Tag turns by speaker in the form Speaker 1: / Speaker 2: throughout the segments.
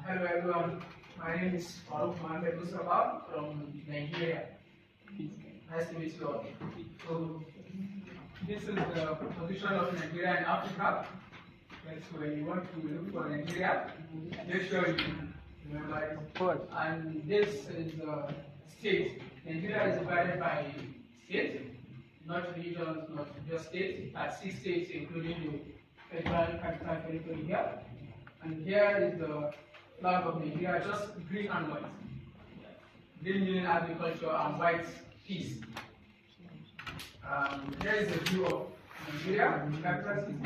Speaker 1: Hello everyone, my name is Mustafa from Nigeria. Nice to meet you all. So, this is the position of Nigeria in Africa. So when you want to look for Nigeria, make sure you remember it. And this is the state. Nigeria is divided by states, not regions, not just states, at 6 states, including the federal capital territory here. And here is the flag of Nigeria, just green and white. Green meaning agriculture and white peace. Here is the view of Nigeria, capital city.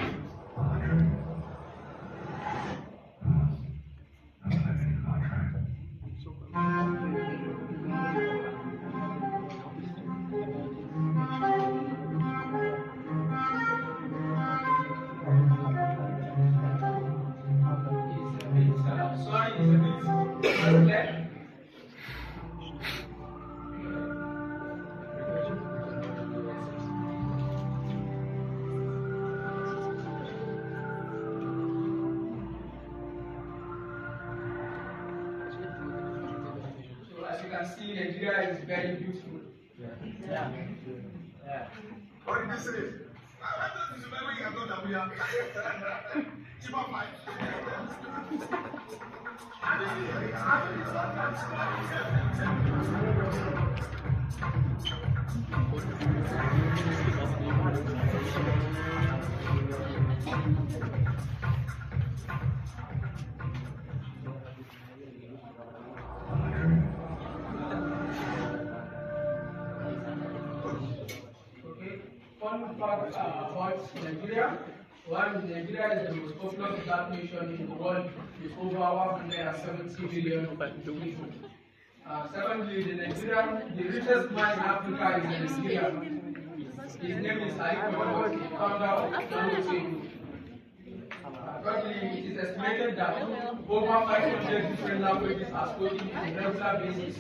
Speaker 1: As you can see, Nigeria is very beautiful. Yeah.
Speaker 2: What did you say? I thought this is where we are going to be. Keep up, Mike.
Speaker 1: Fun fact about Nigeria. One, Nigeria is the most populous black nation in the world with over 170 million people. Secondly, the richest man in Africa is in Nigeria. His name is Aliko, the founder of Nantong. Thirdly, it is estimated that over 500 different languages are spoken on a regular basis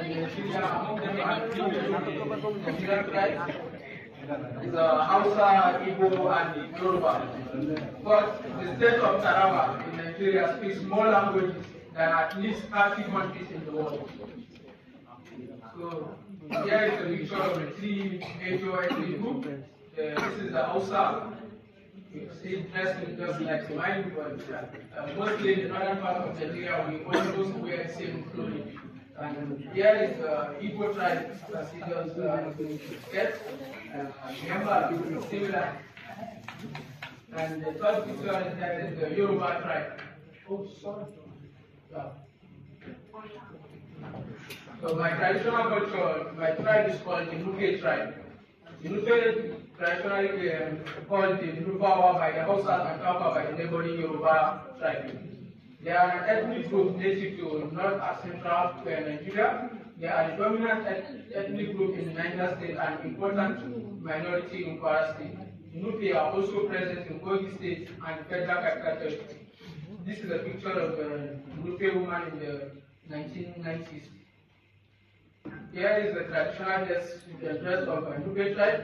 Speaker 1: in Nigeria. Among them are 3 million Nigerian tribes. Is Hausa, Igbo, and Yoruba. But the state of Taraba in Nigeria speaks more languages than at least 30 countries in the world. So here is a picture of the 3 major ethnic groups. This is the Hausa. You see dressed in just like mine, but mostly in the northern part of Nigeria we almost wear the same clothing. And here is the Igbo tribe, as he does sketch. Remember, similar. And the third picture is the Yoruba tribe. Oh, sorry. Yeah. So my traditional culture, my tribe is called the Nupe tribe. The Nupe traditionally called the Nubawa by the Hausas and Kapa by the neighboring Yoruba tribe. They are an ethnic group native to North and Central Nigeria. They are the dominant ethnic group in the Niger State and important minority in Kwara State. The Nupe are also present in Kogi State and Federal Capital Territory. This is a picture of a Nupe woman in the 1990s. Here is the traditional dress of a Nupe tribe.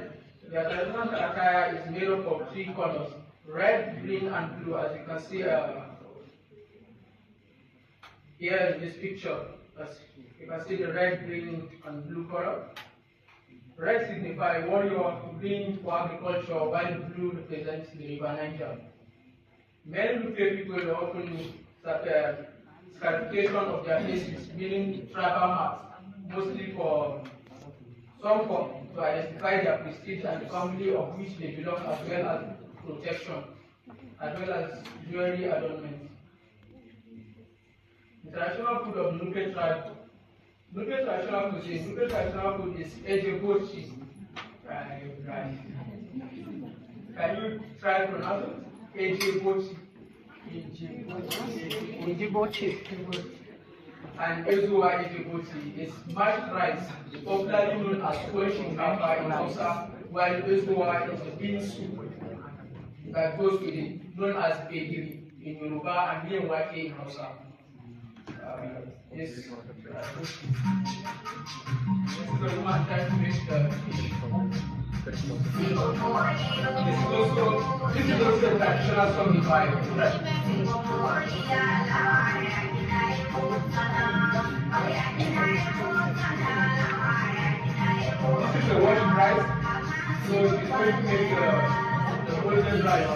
Speaker 1: Their traditional attire is made up of 3 colors: red, green, and blue, as you can see here in this picture. You can see the red, green, and blue color. Red signifies warrior, green for agriculture, while blue represents the river Niger. Many Nupe people often scarification of their faces, meaning tribal marks, mostly for some form to identify their prestige and the family of which they belong, as well as protection, as well as jewelry adornment. The traditional food of Nupe tribe. Nupe traditional food is ejebochi. Can you try to pronounce it? Ejebochi. And Ezuwa ejebochi is mashed rice, popularly known as squashing kapa in Hausa, while Ezuwa is the bean soup that goes with it, known as begiri in Yoruba and Yenwake in Hausa. This is the woman trying to make the fish. This is also the traditional song in Bible. This is the white rice, so it's going to make the golden rice.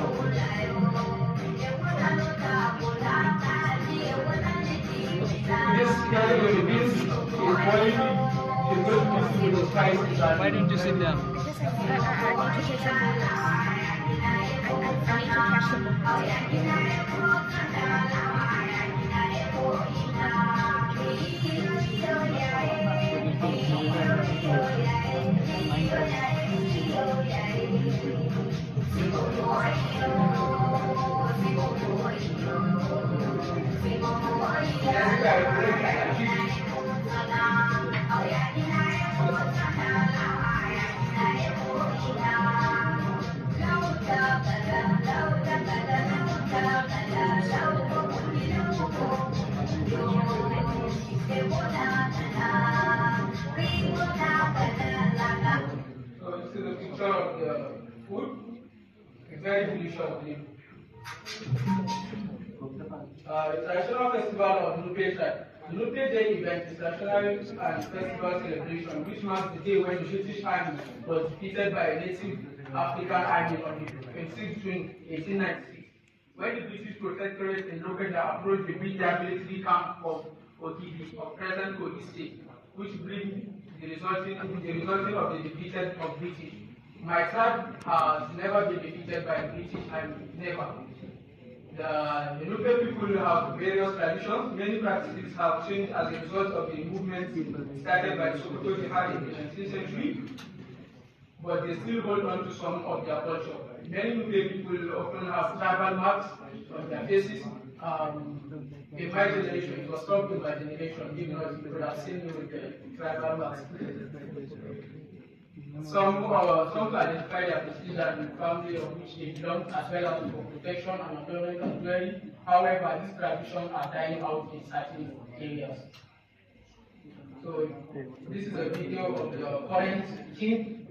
Speaker 1: This category, this is boiling, it's going to be with the spice inside.
Speaker 3: Why don't you sit down?
Speaker 4: I need to take some photos. I need to catch the
Speaker 1: So this is a picture of the food. It's very delicious. The traditional festival of Nupe tribe. The Nupe Day event is a traditional and festival celebration which marks the day when the British Army was defeated by a native African army on the 26th June 1896. When the British protectorate in Nupe approached the military camp of Ogidi of present Kogi State, which brings the resulting of the defeated of British. My tribe has never been defeated by British Army, never. The Nupe people have various traditions. Many practices have changed as a result of the movement started by the Sokoto Jihad in the 19th century, but they still hold on to some of their culture. Many Nupe people often have tribal marks on their faces. In my generation, it was stopped in my generation, if not, you could have seen me with the tribal marks. Some to identify their prestige and the family of which they belong, as well as for protection and employment and glory. However, these traditions are dying out in certain areas. So, this is a video of the current king.